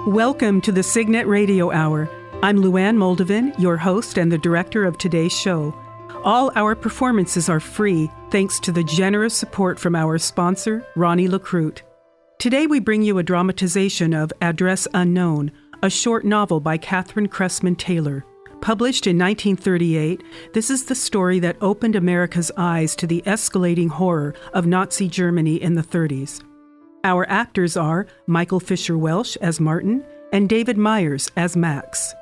Welcome to the Signet Radio Hour. I'm Luann Moldovan, your host and the director of today's show. All our performances are free, thanks to the generous support from our sponsor, Ronnie LaCroute. Today we bring you a dramatization of Address Unknown, a short novel by Catherine Cressman Taylor. Published in 1938, this is the story that opened America's eyes to the escalating horror of Nazi Germany in the 30s. Our actors are Michael Fisher Welsh as Martin and David Myers as Max.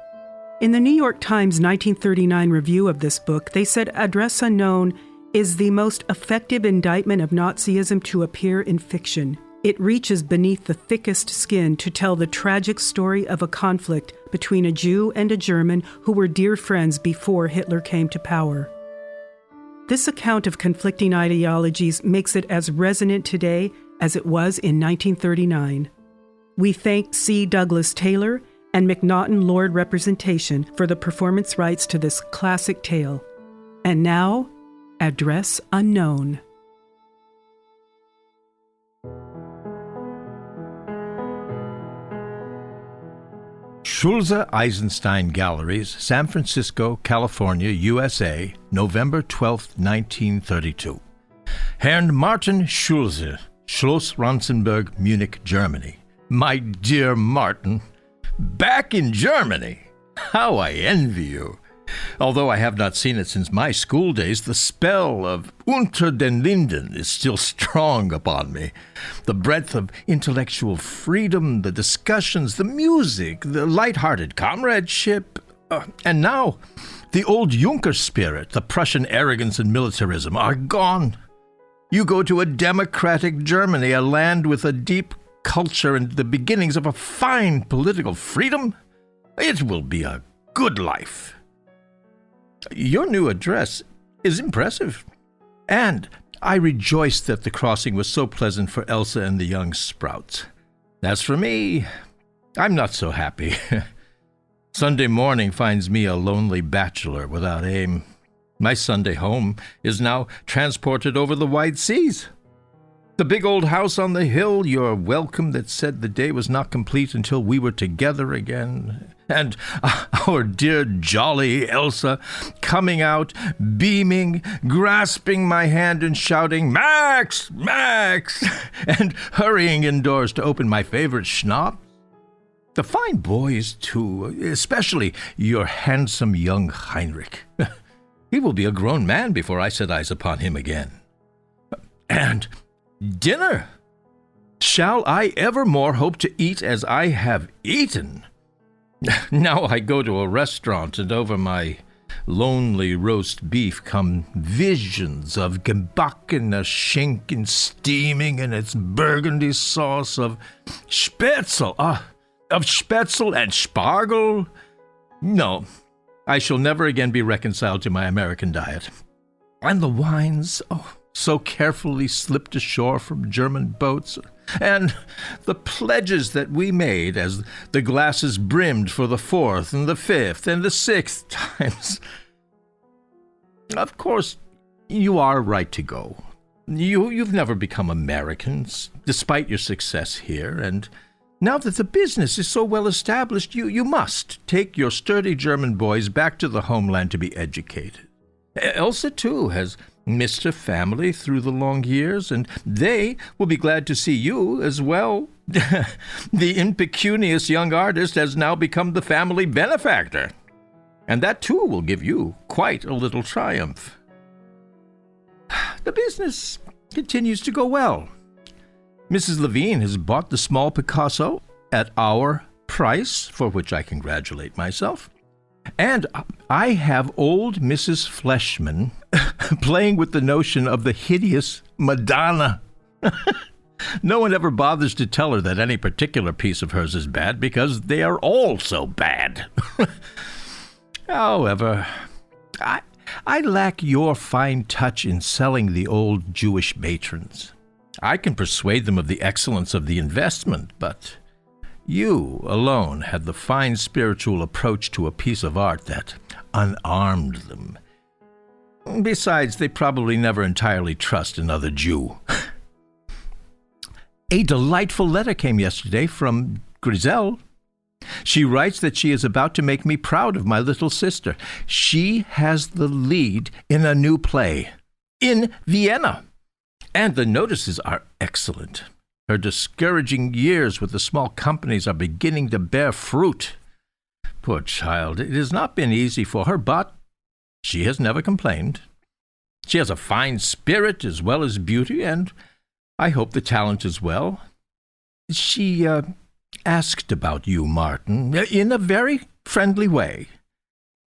In the New York Times 1939 review of this book, they said Address Unknown is the most effective indictment of Nazism to appear in fiction. It reaches beneath the thickest skin to tell the tragic story of a conflict between a Jew and a German who were dear friends before Hitler came to power. This account of conflicting ideologies makes it as resonant today as it was in 1939. We thank C. Douglas Taylor and McNaughton Lord Representation for the performance rights to this classic tale. And now, Address Unknown. Schulze Eisenstein Galleries, San Francisco, California, USA, November 12, 1932. Herrn Martin Schulze, Schloss Ronsenberg, Munich, Germany. My dear Martin, back in Germany! How I envy you! Although I have not seen it since my school days, the spell of Unter den Linden is still strong upon me. The breadth of intellectual freedom, the discussions, the music, the light-hearted comradeship, and now the old Junker spirit, the Prussian arrogance and militarism are gone. You go to a democratic Germany, a land with a deep culture and the beginnings of a fine political freedom. It will be a good life. Your new address is impressive, and I rejoice that the crossing was so pleasant for Elsa and the young sprouts. As for me, I'm not so happy. Sunday morning finds me a lonely bachelor without aim. My Sunday home is now transported over the wide seas. The big old house on the hill, your welcome that said the day was not complete until we were together again. And our dear jolly Elsa coming out, beaming, grasping my hand and shouting, "Max! Max!" and hurrying indoors to open my favorite schnapps. The fine boys, too, especially your handsome young Heinrich. He will be a grown man before I set eyes upon him again. And dinner! Shall I evermore hope to eat as I have eaten? Now I go to a restaurant, and over my lonely roast beef come visions of gebackener Schinken steaming in its burgundy sauce, of Spätzle, of Spätzle and Spargel. No, I shall never again be reconciled to my American diet. And the wines, so carefully slipped ashore from German boats, and the pledges that we made as the glasses brimmed for the 4th and the 5th and the 6th times. Of course, you are right to go. You've never become Americans, despite your success here, and now that the business is so well established, you must take your sturdy German boys back to the homeland to be educated. Elsa, too, has missed her family through the long years, and they will be glad to see you as well. The impecunious young artist has now become the family benefactor, and that, too, will give you quite a little triumph. The business continues to go well. Mrs. Levine has bought the small Picasso at our price, for which I congratulate myself. And I have old Mrs. Fleshman playing with the notion of the hideous Madonna. No one ever bothers to tell her that any particular piece of hers is bad, because they are all so bad. However, I lack your fine touch in selling the old Jewish matrons. I can persuade them of the excellence of the investment, but you alone had the fine spiritual approach to a piece of art that unarmed them. Besides, they probably never entirely trust another Jew. A delightful letter came yesterday from Grisel. She writes that she is about to make me proud of my little sister. She has the lead in a new play in Vienna, and the notices are excellent. Her discouraging years with the small companies are beginning to bear fruit. Poor child, it has not been easy for her, but she has never complained. She has a fine spirit as well as beauty, and I hope the talent as well. She asked about you, Martin, in a very friendly way.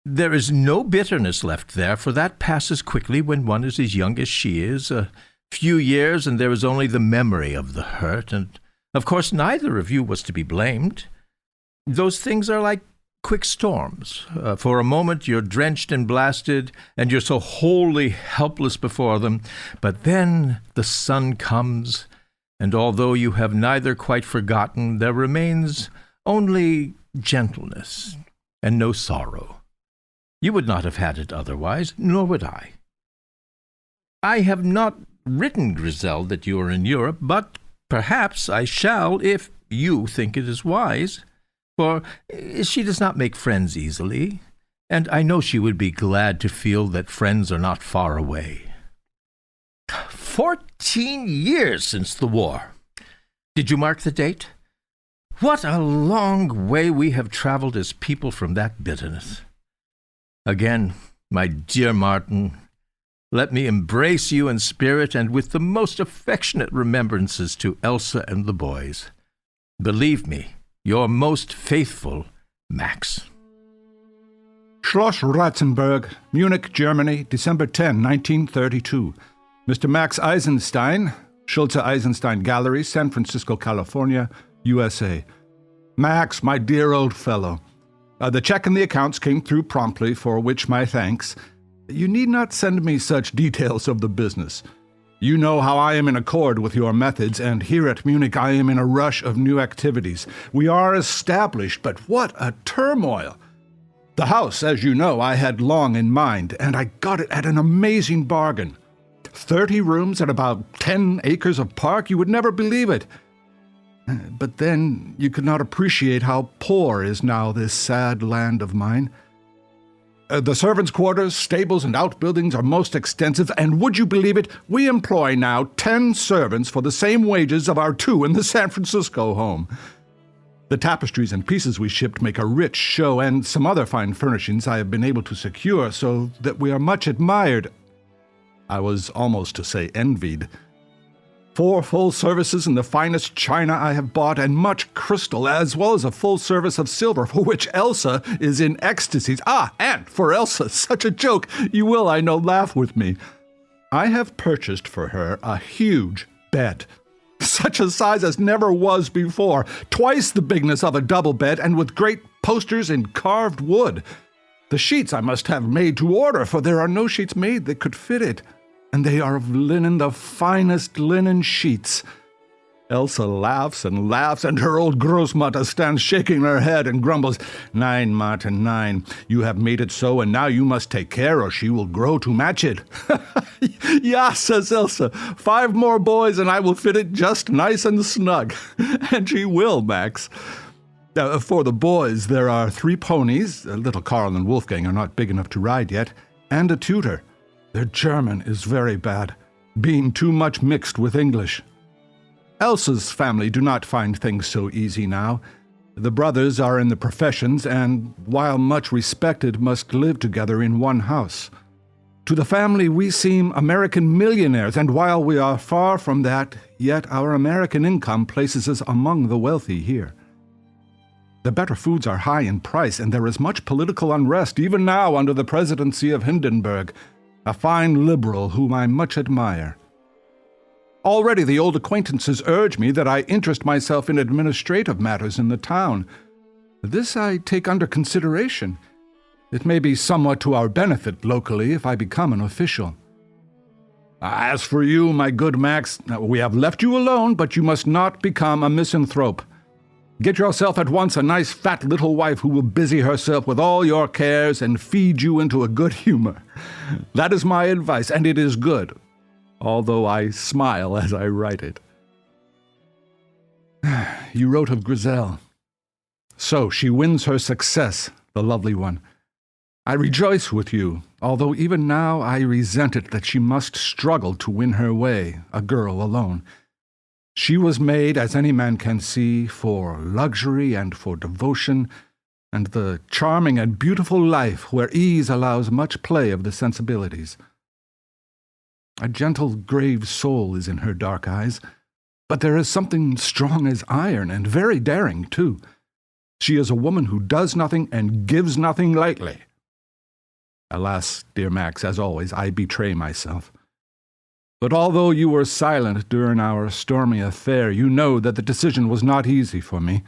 There is no bitterness left there, for that passes quickly when one is as young as she is. A few years, and there is only the memory of the hurt, and of course neither of you was to be blamed. Those things are like quick storms. For a moment you're drenched and blasted, and you're so wholly helpless before them, but then the sun comes, and although you have neither quite forgotten, there remains only gentleness and no sorrow. You would not have had it otherwise, nor would I. I have not written Grisel that you are in Europe, but perhaps I shall if you think it is wise, for she does not make friends easily, and I know she would be glad to feel that friends are not far away. 14 years since the war. Did you mark the date? What a long way we have traveled as people from that bitterness. Again, my dear Martin, let me embrace you in spirit and with the most affectionate remembrances to Elsa and the boys. Believe me, your most faithful, Max. Schloss Ratzenberg, Munich, Germany, December 10, 1932. Mr. Max Eisenstein, Schulze Eisenstein Gallery, San Francisco, California, USA. Max, my dear old fellow, the check and the accounts came through promptly, for which my thanks. You need not send me such details of the business. You know how I am in accord with your methods, and here at Munich I am in a rush of new activities. We are established, but what a turmoil! The house, as you know, I had long in mind, and I got it at an amazing bargain. 30 rooms and about 10 acres of park, you would never believe it. But then you could not appreciate how poor is now this sad land of mine. The servants' quarters, stables, and outbuildings are most extensive, and would you believe it, we employ now 10 servants for the same wages of our 2 in the San Francisco home. The tapestries and pieces we shipped make a rich show, and some other fine furnishings I have been able to secure, so that we are much admired. I was almost to say envied. 4 full services in the finest china I have bought, and much crystal, as well as a full service of silver, for which Elsa is in ecstasies. And for Elsa, such a joke, you will, I know, laugh with me. I have purchased for her a huge bed, such a size as never was before, twice the bigness of a double bed, and with great posters in carved wood. The sheets I must have made to order, for there are no sheets made that could fit it. And they are of linen, the finest linen sheets. Elsa laughs and laughs, and her old Großmutter stands shaking her head and grumbles, "Nein, Martin, nein. You have made it so, and now you must take care, or she will grow to match it." "Ja," says Elsa, 5 more boys, and I will fit it just nice and snug. And she will, Max. For the boys, there are 3 ponies, little Karl and Wolfgang are not big enough to ride yet, and a tutor. Their German is very bad, being too much mixed with English. Elsa's family do not find things so easy now. The brothers are in the professions, and, while much respected, must live together in one house. To the family we seem American millionaires, and while we are far from that, yet our American income places us among the wealthy here. The better foods are high in price, and there is much political unrest, even now under the presidency of Hindenburg, a fine liberal whom I much admire. Already the old acquaintances urge me that I interest myself in administrative matters in the town. This I take under consideration. It may be somewhat to our benefit locally if I become an official. As for you, my good Max, we have left you alone, but you must not become a misanthrope. Get yourself at once a nice fat little wife who will busy herself with all your cares and feed you into a good humor. That is my advice, and it is good, although I smile as I write it. You wrote of Grisel. So she wins her success, the lovely one. I rejoice with you, although even now I resent it that she must struggle to win her way, a girl alone. She was made, as any man can see, for luxury and for devotion, and the charming and beautiful life where ease allows much play of the sensibilities. A gentle, grave soul is in her dark eyes, but there is something strong as iron and very daring, too. She is a woman who does nothing and gives nothing lightly. Alas, dear Max, as always, I betray myself. But although you were silent during our stormy affair, you know that the decision was not easy for me.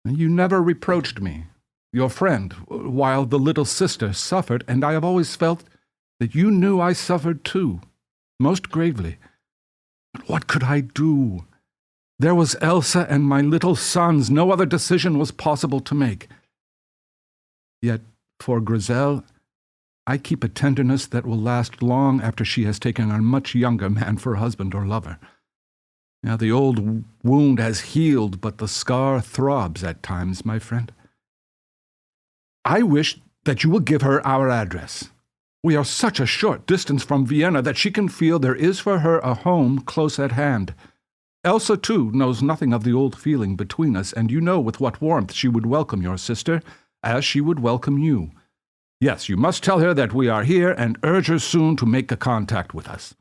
You never reproached me, your friend, while the little sister suffered, and I have always felt that you knew I suffered too, most gravely. But what could I do? There was Elsa and my little sons. No other decision was possible to make. Yet, for Griselle, I keep a tenderness that will last long after she has taken a much younger man for husband or lover. Now the old wound has healed, but the scar throbs at times, my friend. I wish that you will give her our address. We are such a short distance from Vienna that she can feel there is for her a home close at hand. Elsa, too, knows nothing of the old feeling between us, and you know with what warmth she would welcome your sister, as she would welcome you. Yes, you must tell her that we are here, and urge her soon to make a contact with us.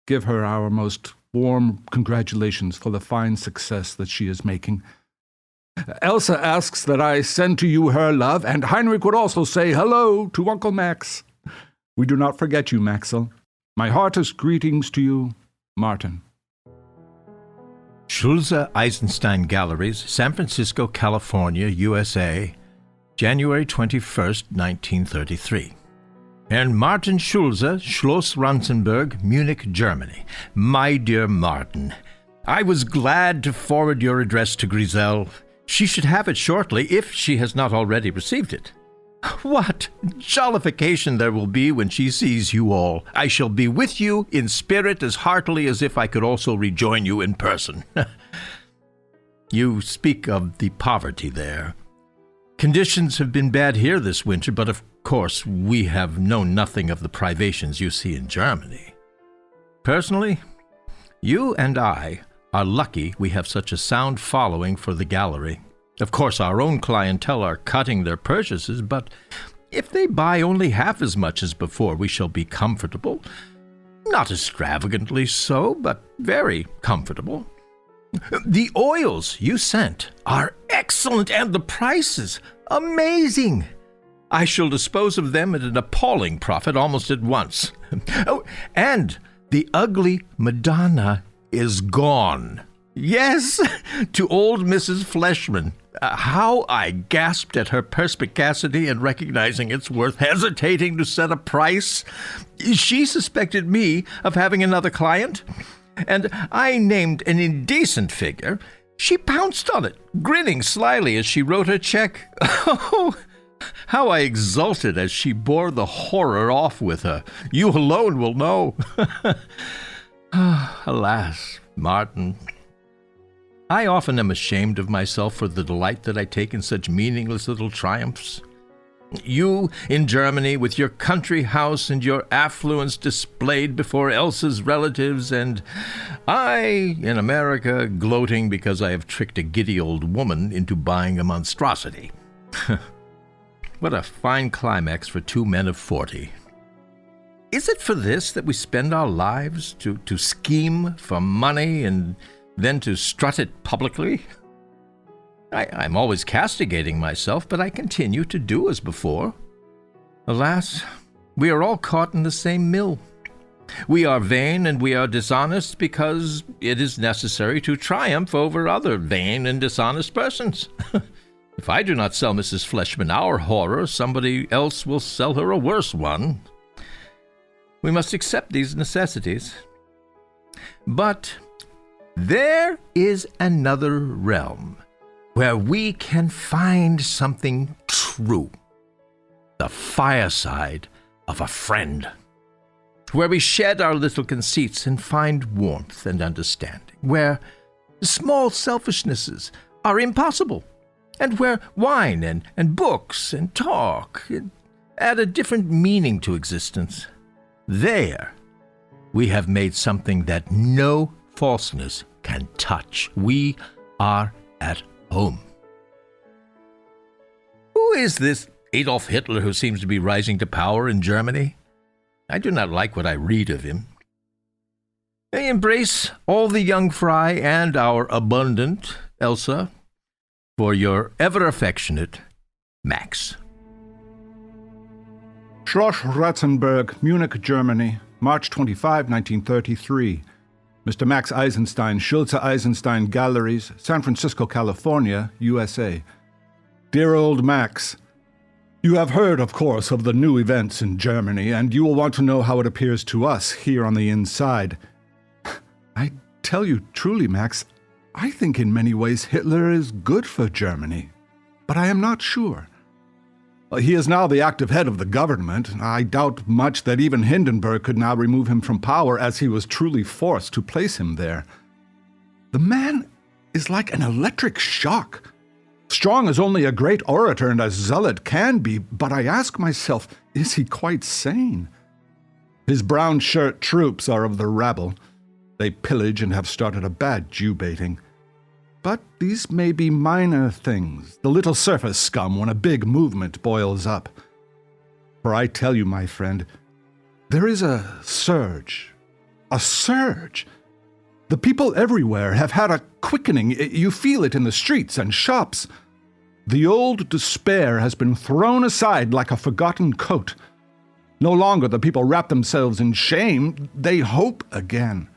Give her our most warm congratulations for the fine success that she is making. Elsa asks that I send to you her love, and Heinrich would also say hello to Uncle Max. We do not forget you, Maxel. My heartiest greetings to you, Martin. Schulze Eisenstein Galleries, San Francisco, California, USA, January 21st, 1933. Herrn Martin Schulze, Schloss Ranzenburg, Munich, Germany. My dear Martin, I was glad to forward your address to Griselle. She should have it shortly, if she has not already received it. What jollification there will be when she sees you all. I shall be with you in spirit as heartily as if I could also rejoin you in person. You speak of the poverty there. Conditions have been bad here this winter, but of course we have known nothing of the privations you see in Germany. Personally, you and I are lucky we have such a sound following for the gallery. Of course, our own clientele are cutting their purchases, but if they buy only half as much as before, we shall be comfortable. Not extravagantly so, but very comfortable. The oils you sent are excellent, and the prices amazing. I shall dispose of them at an appalling profit almost at once. Oh, and the ugly Madonna is gone. Yes, to old Mrs. Fleshman. How I gasped at her perspicacity in recognizing its worth, hesitating to set a price. She suspected me of having another client, and I named an indecent figure. She pounced on it, grinning slyly as she wrote her check. Oh, how I exulted as she bore the horror off with her. You alone will know. Alas, Martin, I often am ashamed of myself for the delight that I take in such meaningless little triumphs. You in Germany, with your country house and your affluence displayed before Elsa's relatives, and I in America gloating because I have tricked a giddy old woman into buying a monstrosity. What a fine climax for two men of 40. Is it for this that we spend our lives, to scheme for money and then to strut it publicly? I'm always castigating myself, but I continue to do as before. Alas, we are all caught in the same mill. We are vain and we are dishonest because it is necessary to triumph over other vain and dishonest persons. If I do not sell Mrs. Fleshman our horror, somebody else will sell her a worse one. We must accept these necessities. But there is another realm where we can find something true. The fireside of a friend, where we shed our little conceits and find warmth and understanding, where small selfishnesses are impossible, and where wine and books and talk add a different meaning to existence. There, we have made something that no falseness can touch. We are at home. Who is this Adolf Hitler who seems to be rising to power in Germany? I do not like what I read of him. I embrace all the young fry and our abundant Elsa for your ever affectionate Max. Schloss Ratzenberg, Munich, Germany, March 25, 1933. Mr. Max Eisenstein, Schulze Eisenstein Galleries, San Francisco, California, USA. Dear old Max, you have heard, of course, of the new events in Germany, and you will want to know how it appears to us here on the inside. I tell you truly, Max, I think in many ways Hitler is good for Germany, but I am not sure. He is now the active head of the government. I doubt much that even Hindenburg could now remove him from power, as he was truly forced to place him there. The man is like an electric shock. Strong as only a great orator and a zealot can be, but I ask myself, is he quite sane? His brown shirt troops are of the rabble. They pillage and have started a bad Jew-baiting. But these may be minor things, the little surface scum when a big movement boils up. For I tell you, my friend, there is a surge. A surge. The people everywhere have had a quickening. You feel it in the streets and shops. The old despair has been thrown aside like a forgotten coat. No longer the people wrap themselves in shame, they hope again.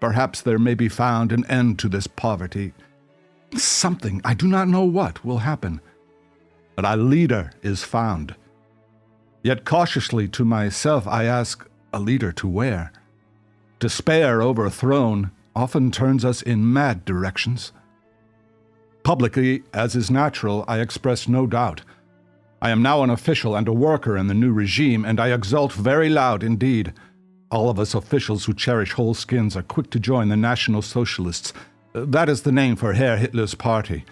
Perhaps there may be found an end to this poverty. Something, I do not know what, will happen. But a leader is found. Yet cautiously to myself I ask, a leader to where? Despair overthrown often turns us in mad directions. Publicly, as is natural, I express no doubt. I am now an official and a worker in the new regime, and I exult very loud indeed. All of us officials who cherish whole skins are quick to join the National Socialists. That is the name for Herr Hitler's party.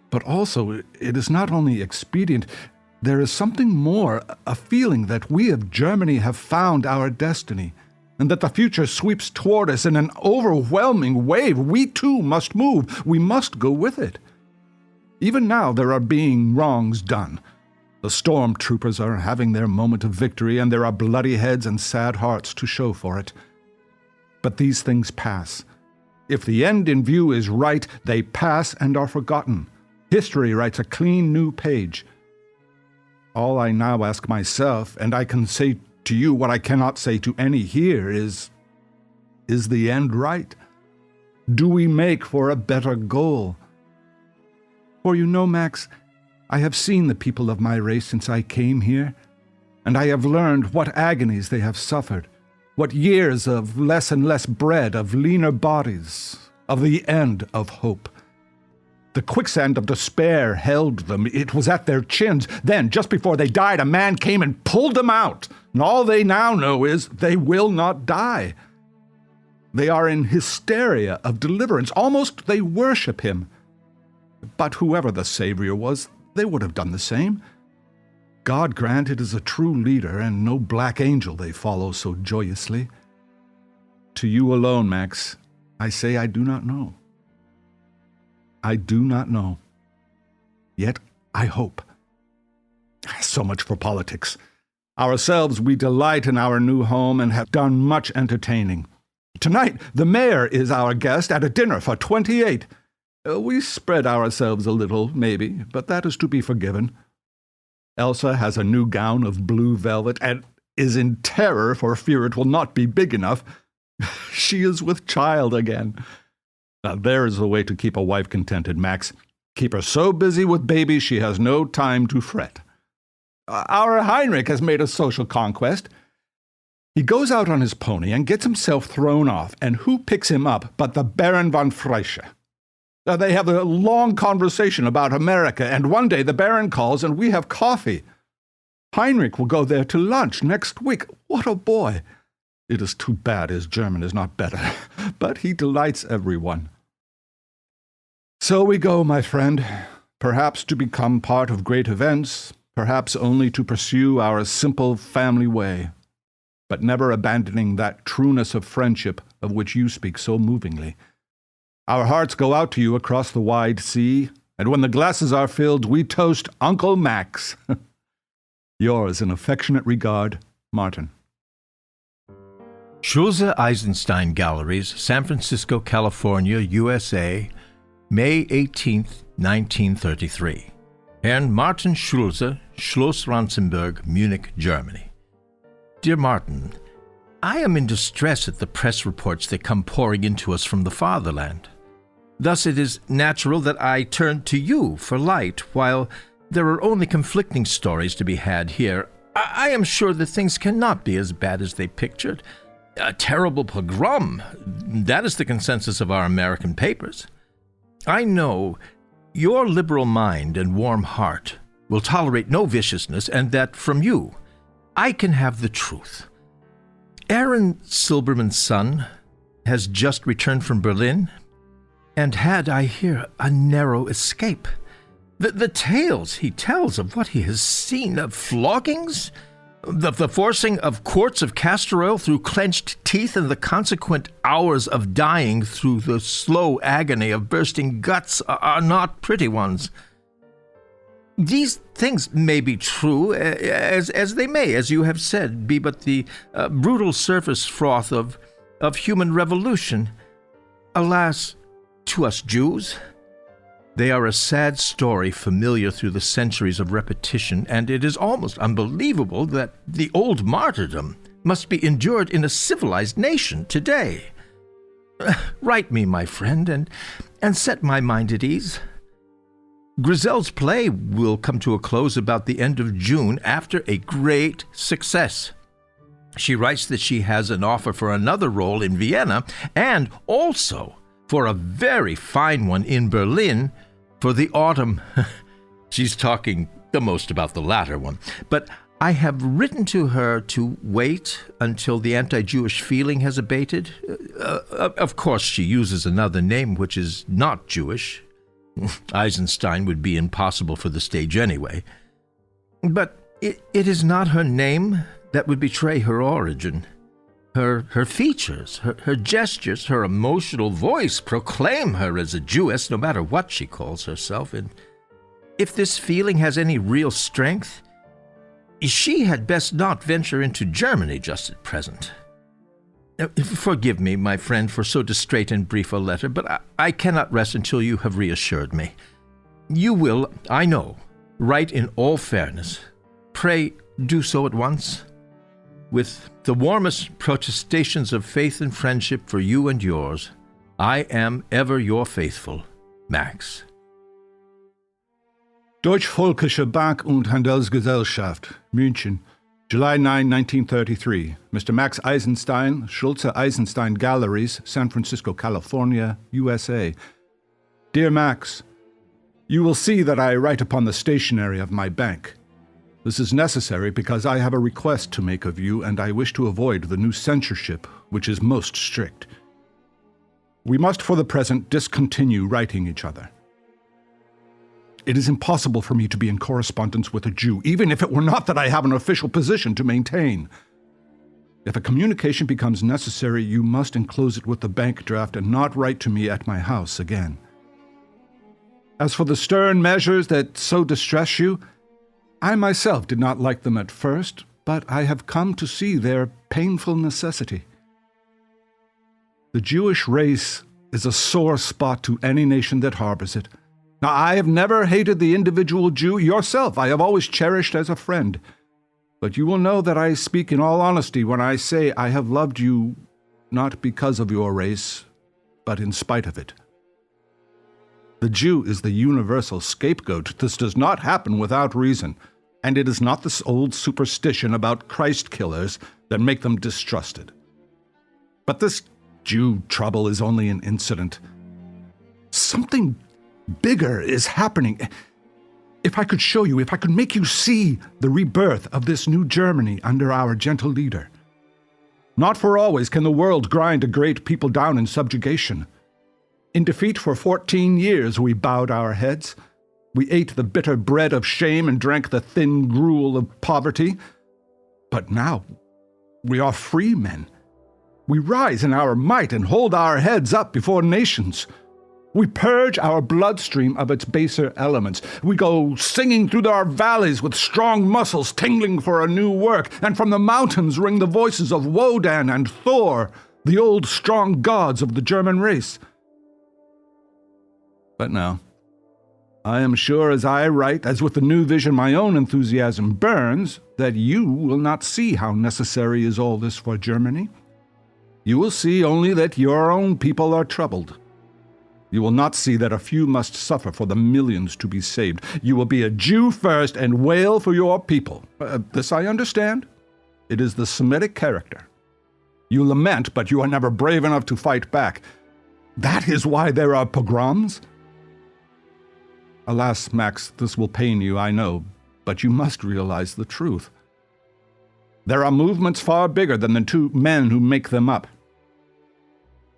But also, it is not only expedient, there is something more, a feeling that we of Germany have found our destiny, and that the future sweeps toward us in an overwhelming wave. We too must move. We must go with it. Even now there are being wrongs done. The stormtroopers are having their moment of victory, and there are bloody heads and sad hearts to show for it. But these things pass. If the end in view is right, they pass and are forgotten. History writes a clean new page. All I now ask myself, and I can say to you what I cannot say to any here, is the end right? Do we make for a better goal? For you know, Max, I have seen the people of my race since I came here, and I have learned what agonies they have suffered, what years of less and less bread, of leaner bodies, of the end of hope. The quicksand of despair held them. It was at their chins. Then, just before they died, a man came and pulled them out, and all they now know is they will not die. They are in hysteria of deliverance. Almost they worship him. But whoever the Savior was, they would have done the same. God grant it is a true leader, and no black angel they follow so joyously. To you alone, Max, I say I do not know. I do not know. Yet I hope. So much for politics. Ourselves, we delight in our new home and have done much entertaining. Tonight, the mayor is our guest at a dinner for 28. We spread ourselves a little, maybe, but that is to be forgiven. Elsa has a new gown of blue velvet and is in terror for fear it will not be big enough. She is with child again. Now, there is the way to keep a wife contented, Max. Keep her so busy with babies she has no time to fret. Our Heinrich has made a social conquest. He goes out on his pony and gets himself thrown off, and who picks him up but the Baron von Freische? They have a long conversation about America, and one day the Baron calls and we have coffee. Heinrich will go there to lunch next week. What a boy! It is too bad his German is not better, but he delights everyone. So we go, my friend, perhaps to become part of great events, perhaps only to pursue our simple family way, but never abandoning that trueness of friendship of which you speak so movingly. Our hearts go out to you across the wide sea, and when the glasses are filled, we toast Uncle Max. Yours in affectionate regard, Martin. Schulze Eisenstein Galleries, San Francisco, California, USA, May 18, 1933. Herrn Martin Schulze, Schloss Ranzenburg, Munich, Germany. Dear Martin, I am in distress at the press reports that come pouring into us from the fatherland. Thus it is natural that I turn to you for light, while there are only conflicting stories to be had here. I am sure that things cannot be as bad as they pictured. A terrible pogrom, that is the consensus of our American papers. I know your liberal mind and warm heart will tolerate no viciousness, and that from you I can have the truth. Aaron Silberman's son has just returned from Berlin, and had, I hear, a narrow escape. The tales he tells of what he has seen, of floggings, the forcing of quarts of castor oil through clenched teeth, and the consequent hours of dying through the slow agony of bursting guts are not pretty ones. These things may be true, as they may, as you have said, be but the brutal surface froth of human revolution. Alas, to us Jews, they are a sad story familiar through the centuries of repetition, and it is almost unbelievable that the old martyrdom must be endured in a civilized nation today. Write me, my friend, and set my mind at ease. Grizel's play will come to a close about the end of June after a great success. She writes that she has an offer for another role in Vienna, and also for a very fine one in Berlin for the autumn. She's talking the most about the latter one. But I have written to her to wait until the anti-Jewish feeling has abated. Of course, she uses another name which is not Jewish. Eisenstein would be impossible for the stage anyway. But it is not her name that would betray her origin. Her features, her gestures, her emotional voice proclaim her as a Jewess, no matter what she calls herself. And if this feeling has any real strength, she had best not venture into Germany just at present. Forgive me, my friend, for so distrait and brief a letter, but I cannot rest until you have reassured me. You will, I know, write in all fairness. Pray do so at once. With the warmest protestations of faith and friendship for you and yours, I am ever your faithful, Max. Deutsch-Völkische Bank- und Handelsgesellschaft, München, July 9, 1933. Mr. Max Eisenstein, Schulze Eisenstein Galleries, San Francisco, California, USA. Dear Max, you will see that I write upon the stationery of my bank. This is necessary because I have a request to make of you, and I wish to avoid the new censorship, which is most strict. We must for the present discontinue writing each other. It is impossible for me to be in correspondence with a Jew, even if it were not that I have an official position to maintain. If a communication becomes necessary, you must enclose it with the bank draft and not write to me at my house again. As for the stern measures that so distress you, I myself did not like them at first, but I have come to see their painful necessity. The Jewish race is a sore spot to any nation that harbors it. Now, I have never hated the individual Jew. Yourself I have always cherished as a friend. But you will know that I speak in all honesty when I say I have loved you not because of your race, but in spite of it. The Jew is the universal scapegoat. This does not happen without reason, and it is not this old superstition about Christ killers that make them distrusted. But this Jew trouble is only an incident. Something bigger is happening. If I could show you, if I could make you see the rebirth of this new Germany under our gentle leader. Not for always can the world grind a great people down in subjugation. In defeat for 14 years we bowed our heads. We ate the bitter bread of shame and drank the thin gruel of poverty. But now we are free men. We rise in our might and hold our heads up before nations. We purge our bloodstream of its baser elements. We go singing through our valleys with strong muscles tingling for a new work, and from the mountains ring the voices of Wodan and Thor, the old strong gods of the German race. But now, I am sure as I write, as with the new vision my own enthusiasm burns, that you will not see how necessary is all this for Germany. You will see only that your own people are troubled. You will not see that a few must suffer for the millions to be saved. You will be a Jew first and wail for your people. This I understand. It is the Semitic character. You lament, but you are never brave enough to fight back. That is why there are pogroms. Alas, Max, this will pain you, I know, but you must realize the truth. There are movements far bigger than the two men who make them up.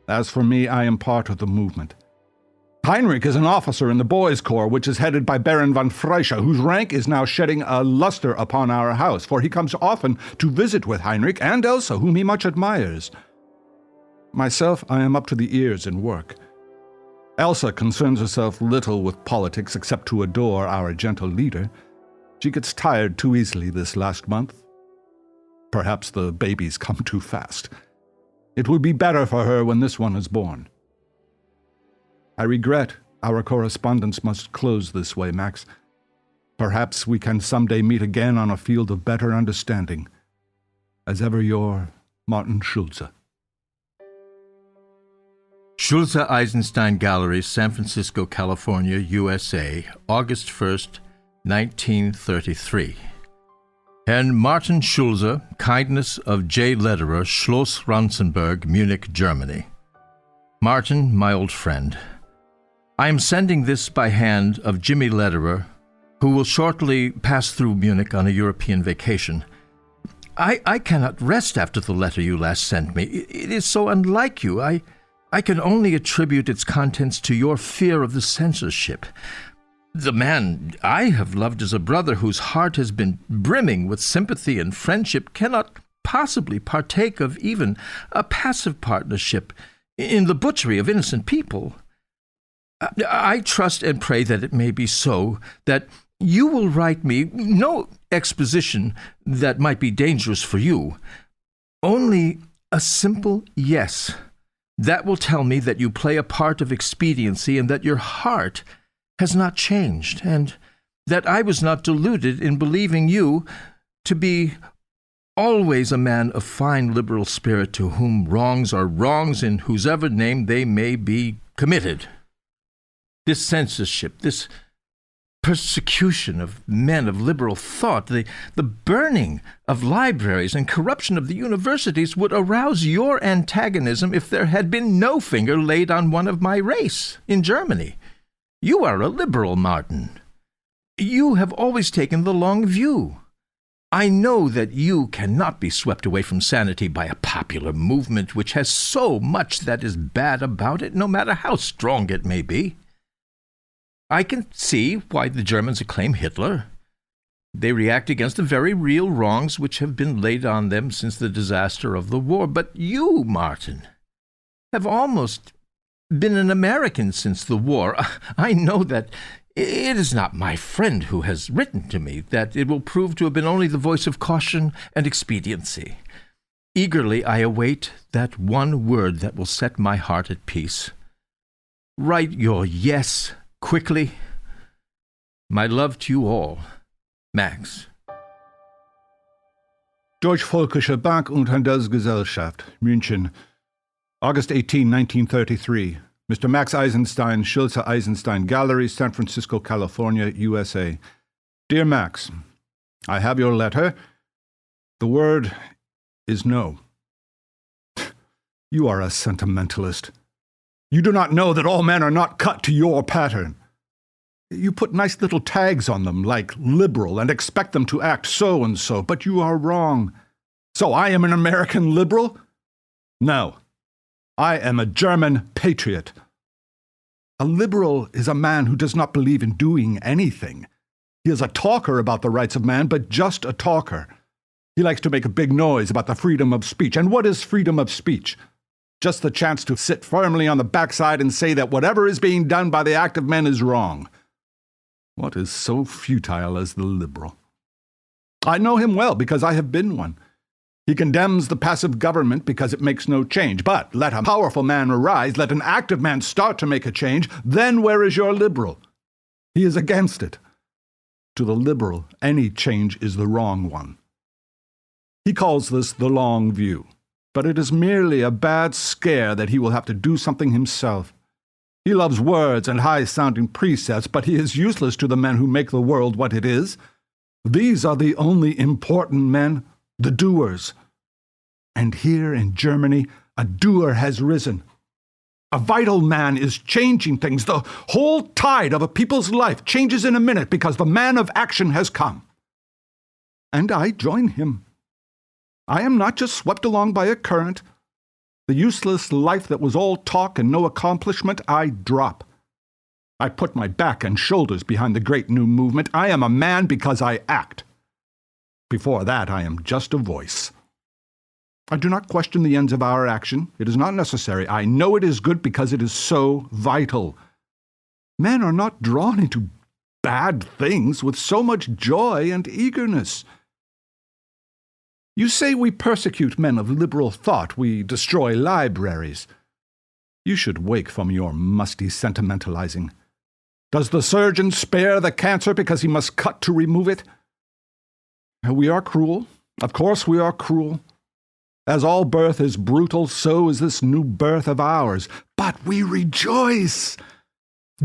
As for me, I am part of the movement. Heinrich is an officer in the Boys' Corps, which is headed by Baron von Freischer, whose rank is now shedding a luster upon our house, for he comes often to visit with Heinrich and Elsa, whom he much admires. Myself, I am up to the ears in work. Elsa concerns herself little with politics except to adore our gentle leader. She gets tired too easily this last month. Perhaps the babies come too fast. It will be better for her when this one is born. I regret our correspondence must close this way, Max. Perhaps we can someday meet again on a field of better understanding. As ever your, Martin Schulze. Schulze Eisenstein Galleries, San Francisco, California, USA, August 1st, 1933. Herrn Martin Schulze, kindness of J. Lederer, Schloss Ranzenberg, Munich, Germany. Martin, my old friend, I am sending this by hand of Jimmy Lederer, who will shortly pass through Munich on a European vacation. I cannot rest after the letter you last sent me. It is so unlike you. I can only attribute its contents to your fear of the censorship. The man I have loved as a brother, whose heart has been brimming with sympathy and friendship, cannot possibly partake of even a passive partnership in the butchery of innocent people. I trust and pray that it may be so, that you will write me no exposition that might be dangerous for you, only a simple yes. That will tell me that you play a part of expediency and that your heart has not changed, and that I was not deluded in believing you to be always a man of fine liberal spirit to whom wrongs are wrongs in whosever name they may be committed. This censorship, this persecution of men of liberal thought, the burning of libraries and corruption of the universities would arouse your antagonism if there had been no finger laid on one of my race in Germany. You are a liberal, Martin. You have always taken the long view. I know that you cannot be swept away from sanity by a popular movement which has so much that is bad about it, no matter how strong it may be. I can see why the Germans acclaim Hitler. They react against the very real wrongs which have been laid on them since the disaster of the war. But you, Martin, have almost been an American since the war. I know that it is not my friend who has written to me, that it will prove to have been only the voice of caution and expediency. Eagerly I await that one word that will set my heart at peace. Write your yes quickly. My love to you all. Max. Deutsch-Völkische Bank und Handelsgesellschaft, München, August 18, 1933. Mr. Max Eisenstein, Schulze Eisenstein Gallery, San Francisco, California, USA. Dear Max, I have your letter. The word is no. You are a sentimentalist. You do not know that all men are not cut to your pattern. You put nice little tags on them, like liberal, and expect them to act so and so, but you are wrong. So I am an American liberal? No. I am a German patriot. A liberal is a man who does not believe in doing anything. He is a talker about the rights of man, but just a talker. He likes to make a big noise about the freedom of speech. And what is freedom of speech? Just the chance to sit firmly on the backside and say that whatever is being done by the active men is wrong. What is so futile as the liberal? I know him well because I have been one. He condemns the passive government because it makes no change. But let a powerful man arise, let an active man start to make a change, then where is your liberal? He is against it. To the liberal, any change is the wrong one. He calls this the long view, but it is merely a bad scare that he will have to do something himself. He loves words and high-sounding precepts, but he is useless to the men who make the world what it is. These are the only important men, the doers. And here in Germany, a doer has risen. A vital man is changing things. The whole tide of a people's life changes in a minute because the man of action has come. And I join him. I am not just swept along by a current. The useless life that was all talk and no accomplishment, I drop. I put my back and shoulders behind the great new movement. I am a man because I act. Before that, I am just a voice. I do not question the ends of our action. It is not necessary. I know it is good because it is so vital. Men are not drawn into bad things with so much joy and eagerness. You say we persecute men of liberal thought, we destroy libraries. You should wake from your musty sentimentalizing. Does the surgeon spare the cancer because he must cut to remove it? We are cruel. Of course we are cruel. As all birth is brutal, so is this new birth of ours. But we rejoice.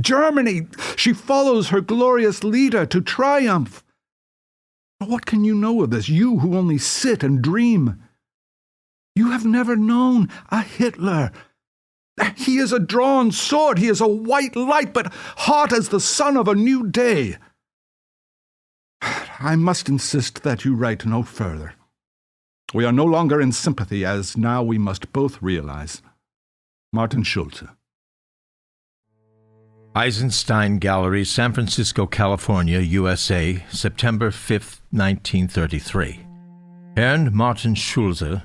Germany, she follows her glorious leader to triumph. What can you know of this, you who only sit and dream? You have never known a Hitler. He is a drawn sword, he is a white light, but hot as the sun of a new day. I must insist that you write no further. We are no longer in sympathy, as now we must both realize. Martin Schulze. Eisenstein Gallery, San Francisco, California, USA, September 5th, 1933. Herrn Martin Schulze,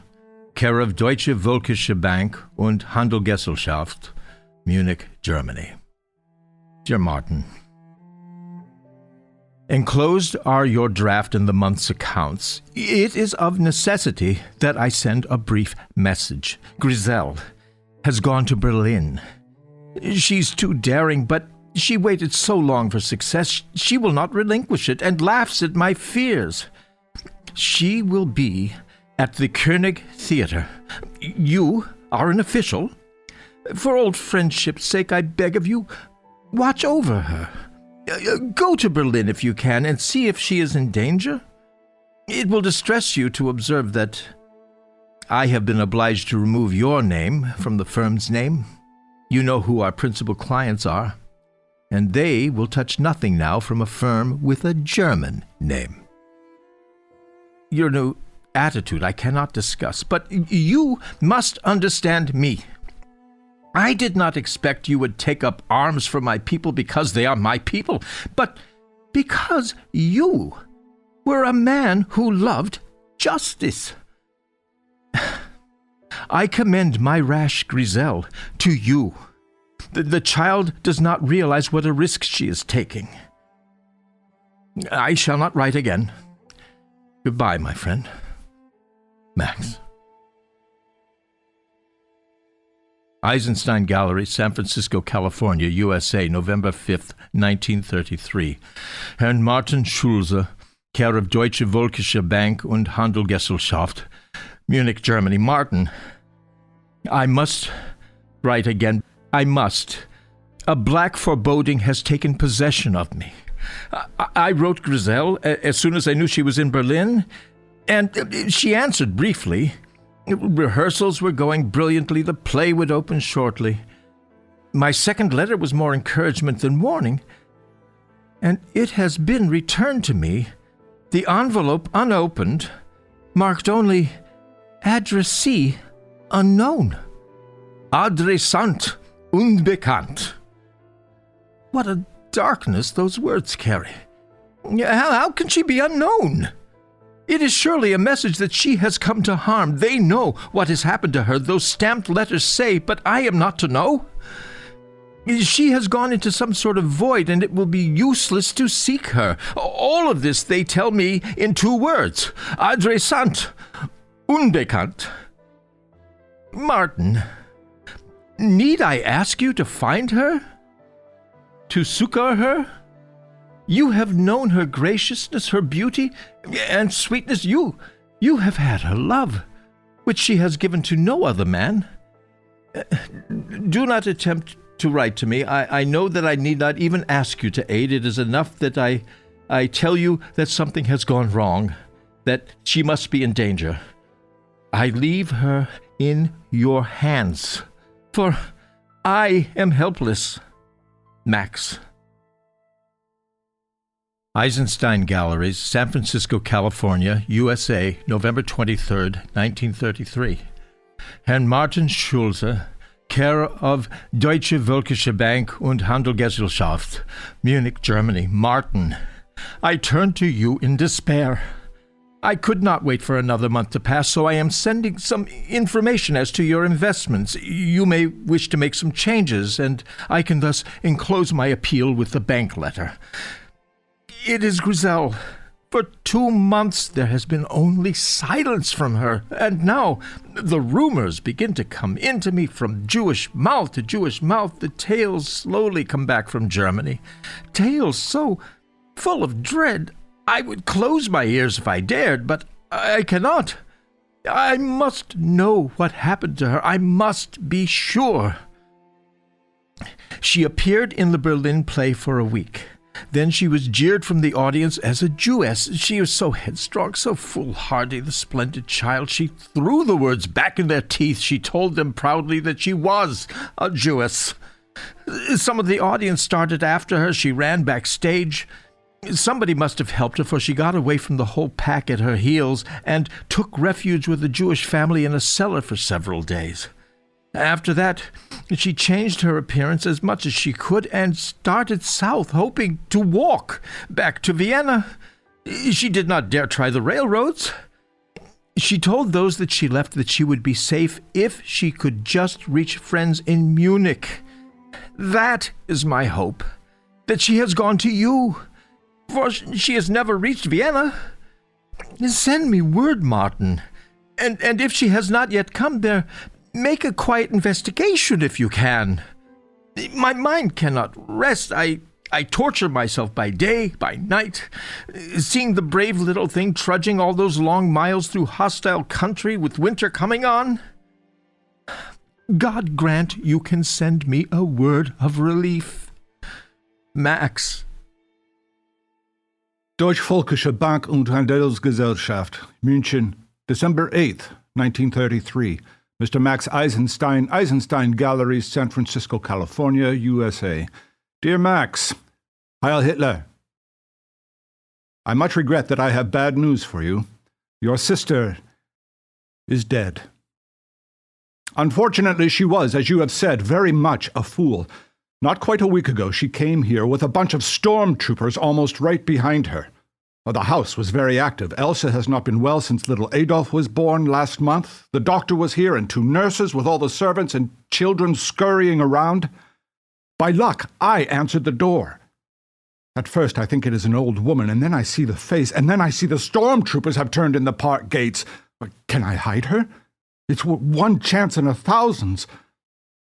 care of Deutsche Völkische Bank und Handelsgesellschaft, Munich, Germany. Dear Martin, enclosed are your draft and the month's accounts. It is of necessity that I send a brief message. Griselle has gone to Berlin. She's too daring, but she waited so long for success, she will not relinquish it and laughs at my fears. She will be at the König Theater. You are an official. For old friendship's sake, I beg of you, watch over her. Go to Berlin if you can and see if she is in danger. It will distress you to observe that I have been obliged to remove your name from the firm's name. You know who our principal clients are, and they will touch nothing now from a firm with a German name. Your new attitude I cannot discuss, but you must understand me. I did not expect you would take up arms for my people because they are my people, but because you were a man who loved justice. I commend my rash Griselle to you. The child does not realize what a risk she is taking. I shall not write again. Goodbye, my friend. Max. Eisenstein Gallery, San Francisco, California, USA, November 5th, 1933. Herrn Martin Schulze, care of Deutsche Völkische Bank und Handelsgesellschaft, Munich, Germany. Martin, I must write again. I must. A black foreboding has taken possession of me. I wrote Griselle as soon as I knew she was in Berlin, and she answered briefly. Rehearsals were going brilliantly. The play would open shortly. My second letter was more encouragement than warning, and it has been returned to me, the envelope unopened, marked only addressee unknown. Adressant unbekannt. What a darkness those words carry. How can she be unknown? It is surely a message that she has come to harm. They know what has happened to her, those stamped letters say, but I am not to know. She has gone into some sort of void, and it will be useless to seek her. All of this they tell me in 2 words. Adressant, unbekannt. Martin, need I ask you to find her? To succor her? You have known her graciousness, her beauty, and sweetness. You have had her love, which she has given to no other man. Do not attempt to write to me. I know that I need not even ask you to aid. It is enough that I tell you that something has gone wrong, that she must be in danger. I leave her in your hands, for I am helpless. Max. Eisenstein Galleries, San Francisco, California, USA, November 23, 1933. Herrn Martin Schulze, care of Deutsche Völkische Bank und Handelgesellschaft, Munich, Germany. Martin, I turn to you in despair. I could not wait for another month to pass, so I am sending some information as to your investments. You may wish to make some changes, and I can thus enclose my appeal with the bank letter. It is Grizel. For 2 months there has been only silence from her, and now the rumors begin to come into me from Jewish mouth to Jewish mouth. The tales slowly come back from Germany. Tales so full of dread. I would close my ears if I dared, but I cannot. I must know what happened to her. I must be sure. She appeared in the Berlin play for a week. Then she was jeered from the audience as a Jewess. She was so headstrong, so foolhardy, the splendid child. She threw the words back in their teeth. She told them proudly that she was a Jewess. Some of the audience started after her. She ran backstage. Somebody must have helped her, for she got away from the whole pack at her heels and took refuge with a Jewish family in a cellar for several days. After that, she changed her appearance as much as she could and started south, hoping to walk back to Vienna. She did not dare try the railroads. She told those that she left that she would be safe if she could just reach friends in Munich. That is my hope, that she has gone to you, for she has never reached Vienna. Send me word, Martin, and if she has not yet come there, make a quiet investigation if you can. My mind cannot rest. I torture myself by day, by night, seeing the brave little thing trudging all those long miles through hostile country with winter coming on. God grant you can send me a word of relief. Max. Deutsche Völkische Bank und Handelsgesellschaft, München, December 8th, 1933. Mr. Max Eisenstein, Eisenstein Galleries, San Francisco, California, USA. Dear Max, Heil Hitler. I much regret that I have bad news for you. Your sister is dead. Unfortunately, she was, as you have said, very much a fool. Not quite a week ago, she came here with a bunch of stormtroopers almost right behind her. The house was very active. Elsa has not been well since little Adolf was born last month. The doctor was here and 2 nurses with all the servants and children scurrying around. By luck, I answered the door. At first, I think it is an old woman, and then I see the face, and then I see the stormtroopers have turned in the park gates. Can I hide her? It's one chance in 1,000.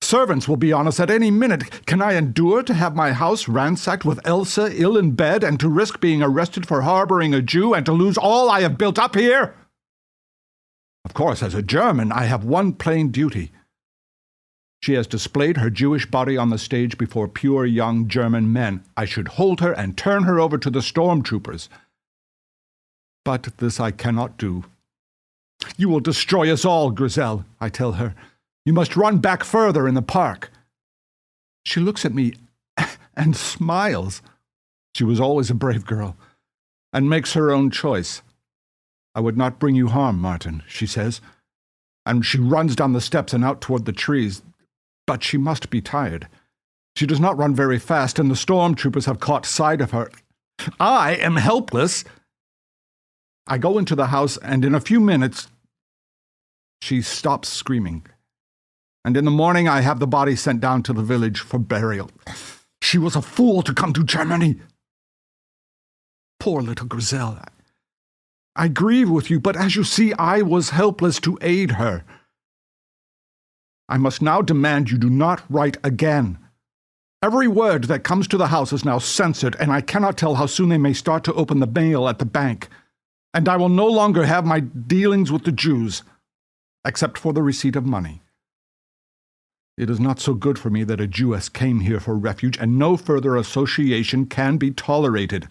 Servants will be on us at any minute. Can I endure to have my house ransacked with Elsa ill in bed and to risk being arrested for harboring a Jew and to lose all I have built up here? Of course, as a German, I have one plain duty. She has displayed her Jewish body on the stage before pure young German men. I should hold her and turn her over to the stormtroopers. But this I cannot do. You will destroy us all, Grizel, I tell her. You must run back further in the park. She looks at me and smiles. She was always a brave girl, and makes her own choice. I would not bring you harm, Martin, she says, and she runs down the steps and out toward the trees. But she must be tired. She does not run very fast, and the stormtroopers have caught sight of her. I am helpless. I go into the house, and in a few minutes, she stops screaming. And in the morning, I have the body sent down to the village for burial. She was a fool to come to Germany. Poor little Griselle. I grieve with you, but as you see, I was helpless to aid her. I must now demand you do not write again. Every word that comes to the house is now censored, and I cannot tell how soon they may start to open the mail at the bank. And I will no longer have my dealings with the Jews, except for the receipt of money. It is not so good for me that a Jewess came here for refuge, and no further association can be tolerated.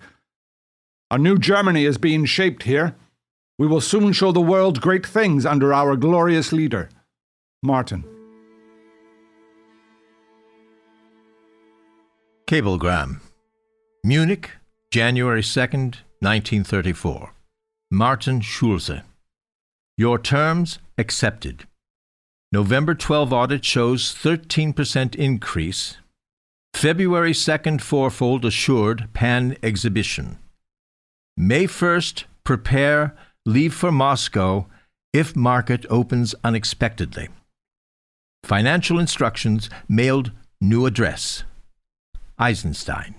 A new Germany is being shaped here. We will soon show the world great things under our glorious leader, Martin. Cablegram. Munich, January 2nd, 1934. Martin Schulze. Your terms accepted. November 12 audit shows 13% increase. February 2nd fourfold assured pan exhibition. May 1st prepare, leave for Moscow if market opens unexpectedly. Financial instructions mailed new address. Eisenstein.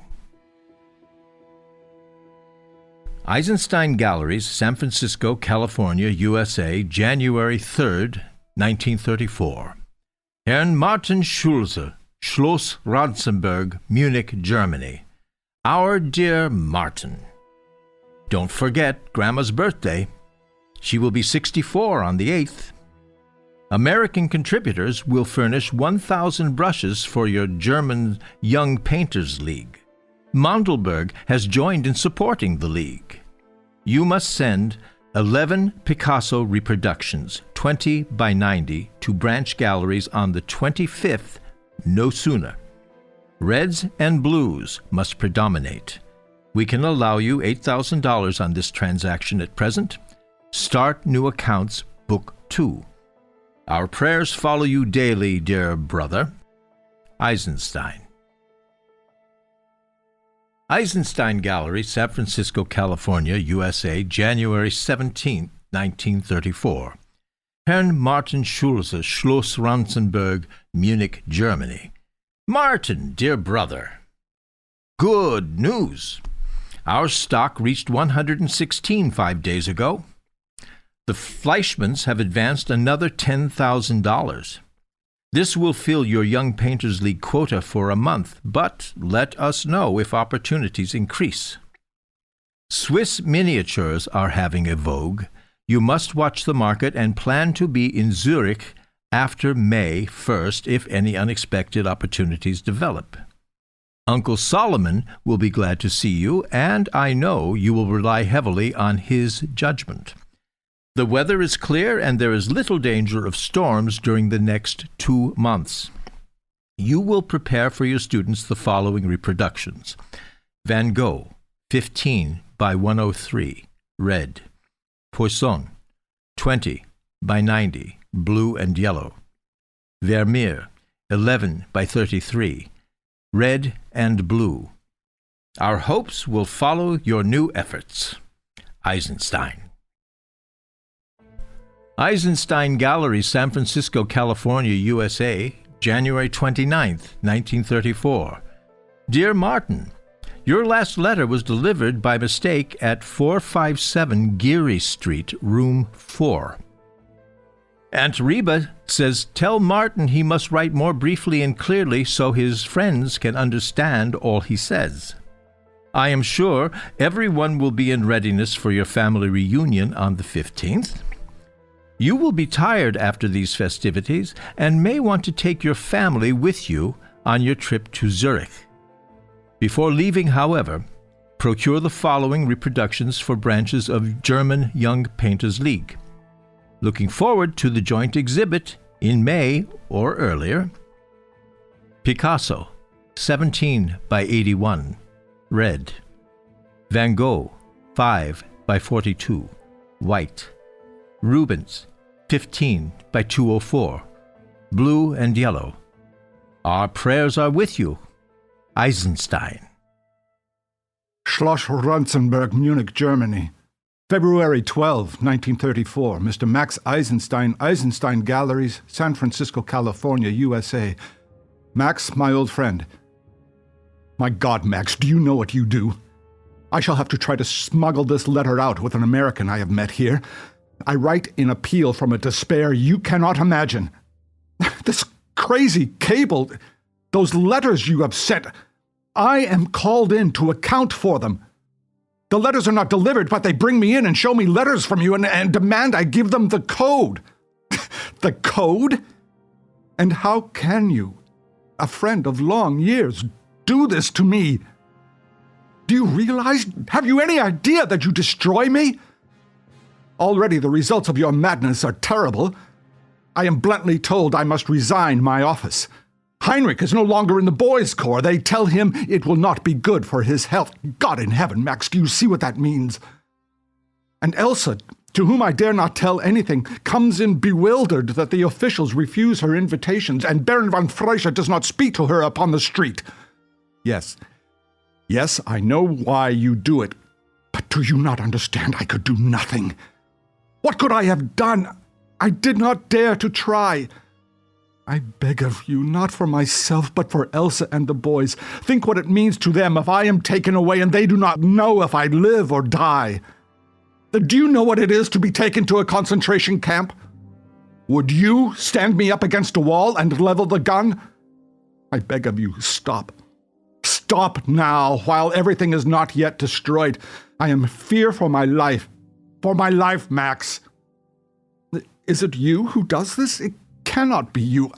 Eisenstein Galleries, San Francisco, California, USA, January 3rd, 1934. Herrn Martin Schulze, Schloss Ratzenberg, Munich, Germany. Our dear Martin. Don't forget Grandma's birthday. She will be 64 on the 8th. American contributors will furnish 1,000 brushes for your German Young Painters League. Mondelberg has joined in supporting the league. You must send 11 Picasso reproductions, 20 by 90, to branch galleries on the 25th, no sooner. Reds and blues must predominate. We can allow you $8,000 on this transaction at present. Start new accounts, Book 2. Our prayers follow you daily, dear brother. Eisenstein. Eisenstein Gallery, San Francisco, California, USA, January 17, 1934. Herrn Martin Schulze, Schloss Ratzenberg, Munich, Germany. Martin, dear brother. Good news. Our stock reached 116 5 days ago. The Fleischmans have advanced another $10,000. This will fill your Young Painters League quota for a month, but let us know if opportunities increase. Swiss miniatures are having a vogue. You must watch the market and plan to be in Zurich after May 1st if any unexpected opportunities develop. Uncle Solomon will be glad to see you, and I know you will rely heavily on his judgment. The weather is clear, and there is little danger of storms during the next 2 months. You will prepare for your students the following reproductions. Van Gogh, 15 by 103, red. Poisson, 20 by 90, blue and yellow. Vermeer, 11 by 33, red and blue. Our hopes will follow your new efforts. Eisenstein. Eisenstein Gallery, San Francisco, California, USA, January 29, 1934. Dear Martin, your last letter was delivered by mistake at 457 Geary Street, room 4. Aunt Reba says, tell Martin he must write more briefly and clearly so his friends can understand all he says. I am sure everyone will be in readiness for your family reunion on the 15th. You will be tired after these festivities and may want to take your family with you on your trip to Zurich. Before leaving, however, procure the following reproductions for branches of German Young Painters League. Looking forward to the joint exhibit in May or earlier. Picasso, 17 by 81, red. Van Gogh, 5 by 42, white. Rubens, 15 by 204, blue and yellow. Our prayers are with you, Eisenstein. Schloss Ronzenberg, Munich, Germany. February 12, 1934. Mr. Max Eisenstein, Eisenstein Galleries, San Francisco, California, USA. Max, my old friend. My God, Max, do you know what you do? I shall have to try to smuggle this letter out with an American I have met here. I write in appeal from a despair you cannot imagine. This crazy cable, those letters you have sent, I am called in to account for them. The letters are not delivered, but they bring me in and show me letters from you and demand I give them the code. The code? And how can you, a friend of long years, do this to me? Do you realize, have you any idea that you destroy me? Already the results of your madness are terrible. I am bluntly told I must resign my office. Heinrich is no longer in the boys' corps. They tell him it will not be good for his health. God in heaven, Max, do you see what that means? And Elsa, to whom I dare not tell anything, comes in bewildered that the officials refuse her invitations and Baron von Freischer does not speak to her upon the street. Yes, I know why you do it, but do you not understand I could do nothing? What could I have done? I did not dare to try. I beg of you, not for myself, but for Elsa and the boys. Think what it means to them if I am taken away and they do not know if I live or die. Do you know what it is to be taken to a concentration camp? Would you stand me up against a wall and level the gun? I beg of you, stop. Stop now, while everything is not yet destroyed. I am in fear for my life. For my life, Max. Is it you who does this? It cannot be you.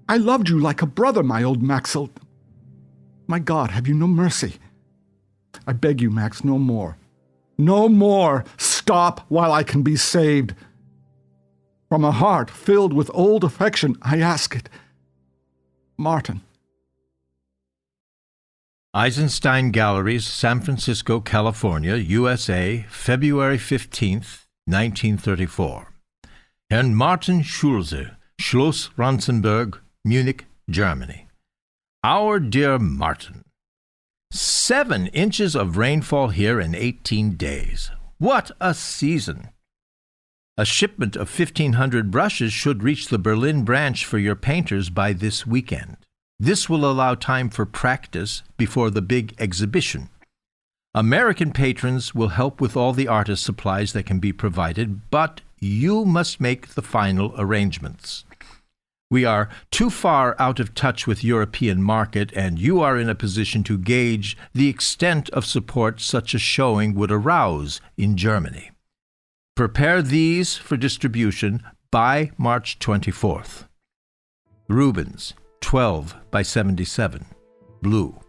I loved you like a brother, my old Maxel. My God, have you no mercy? I beg you, Max, no more. No more. Stop while I can be saved. From a heart filled with old affection, I ask it. Martin. Eisenstein Galleries, San Francisco, California, USA, February 15th, 1934. Herrn Martin Schulze, Schloss Ronzenberg, Munich, Germany. Our dear Martin, 7 inches of rainfall here in 18 days. What a season! A shipment of 1,500 brushes should reach the Berlin branch for your painters by this weekend. This will allow time for practice before the big exhibition. American patrons will help with all the artist supplies that can be provided, but you must make the final arrangements. We are too far out of touch with European market, and you are in a position to gauge the extent of support such a showing would arouse in Germany. Prepare these for distribution by March 24th. Rubens, 12 by 77, blue.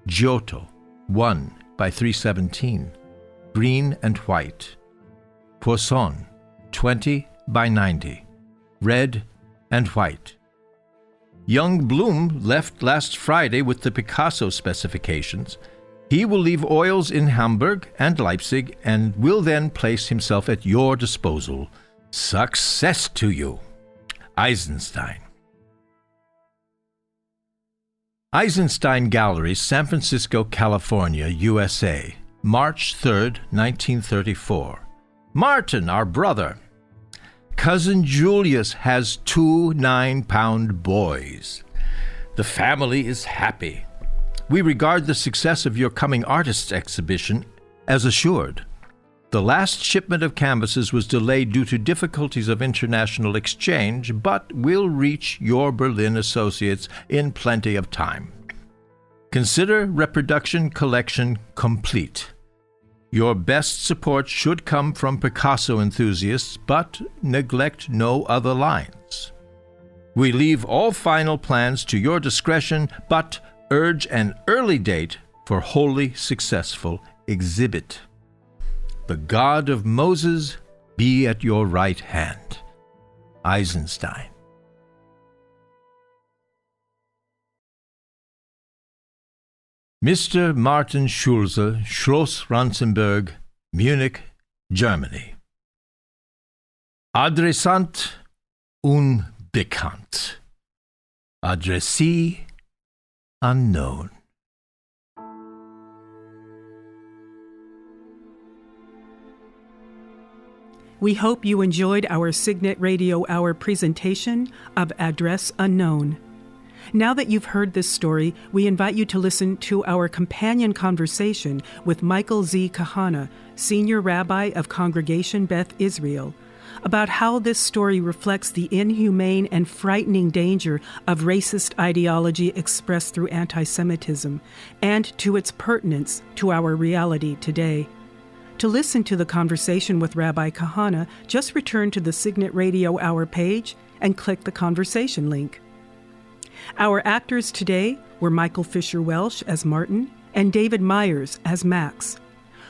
Giotto, 1 by 317, green and white. Poisson, 20 by 90, red and white. Young Blum left last Friday with the Picasso specifications. He will leave oils in Hamburg and Leipzig and will then place himself at your disposal. Success to you. Eisenstein. Eisenstein Galleries, San Francisco, California, USA, March 3rd, 1934. Martin, our brother. Cousin Julius has 2 9-pound boys. The family is happy. We regard the success of your coming artists' exhibition as assured. The last shipment of canvases was delayed due to difficulties of international exchange, but will reach your Berlin associates in plenty of time. Consider reproduction collection complete. Your best support should come from Picasso enthusiasts, but neglect no other lines. We leave all final plans to your discretion, but urge an early date for wholly successful exhibit. The God of Moses be at your right hand. Eisenstein. Mr. Martin Schulze, Schloss Ronzenberg, Munich, Germany. Adressant unbekannt. Adressee unknown. We hope you enjoyed our Signet Radio Hour presentation of Address Unknown. Now that you've heard this story, we invite you to listen to our companion conversation with Michael Z. Kahana, Senior Rabbi of Congregation Beth Israel, about how this story reflects the inhumane and frightening danger of racist ideology expressed through anti-Semitism, and to its pertinence to our reality today. To listen to the conversation with Rabbi Kahana, just return to the Signet Radio Hour page and click the conversation link. Our actors today were Michael Fisher-Welsh as Martin and David Myers as Max.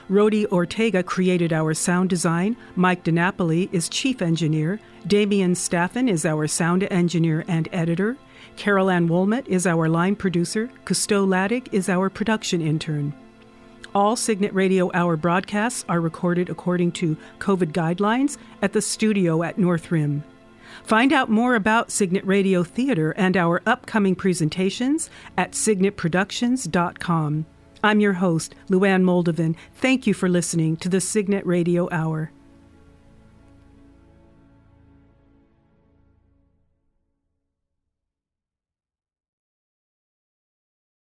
Rodi Ortega created our sound design, Mike DiNapoli is chief engineer, Damian Staffen is our sound engineer and editor, Carol Ann Woolmett is our line producer, Cousteau Laddick is our production intern. All Signet Radio Hour broadcasts are recorded according to COVID guidelines at the studio at North Rim. Find out more about Signet Radio Theater and our upcoming presentations at signetproductions.com. I'm your host, Luann Moldovan. Thank you for listening to the Signet Radio Hour.